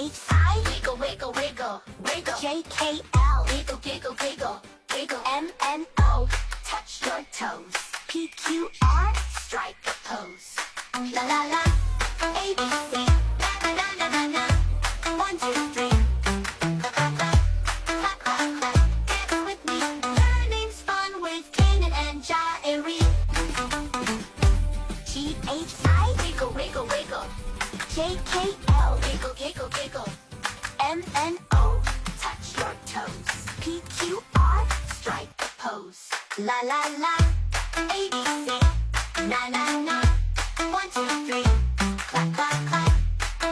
H-I, wiggle, wiggle, wiggle, wiggle. J-K-L, wiggle, giggle, giggle, wiggle. M-N-O, touch your toes. P-Q-R, strike a pose. La la la, A-B-C, na na na na na. 1, 2, 3. Clap, clap, clap. Dance with me. Learning's fun with Kanan and Jairi. T-H-I, wiggle, wiggle, wiggle. J-K-L, wiggle, giggle, giggle. M-N-O, touch your toes. P-Q-R, strike a pose. La la la, A-B-C, na na na. 1, 2, 3. Clap, clap, clap.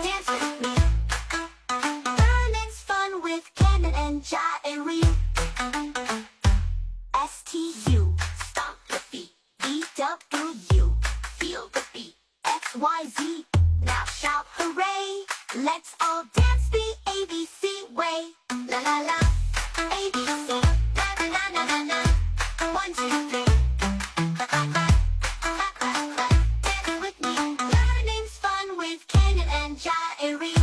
Dance with me. Learning's fun with Kanan and Jairi. S-T-U, stomp the feet. E-W, feel the beat. X-Y-Z, now shout hooray. Let's all dance the ABC way. La la la, ABC, na na na na na na. 1, 2, 3. Clap, clap, clap. Clap, clap, clap. Dance with me. Learning's fun with Kanan and Jairi.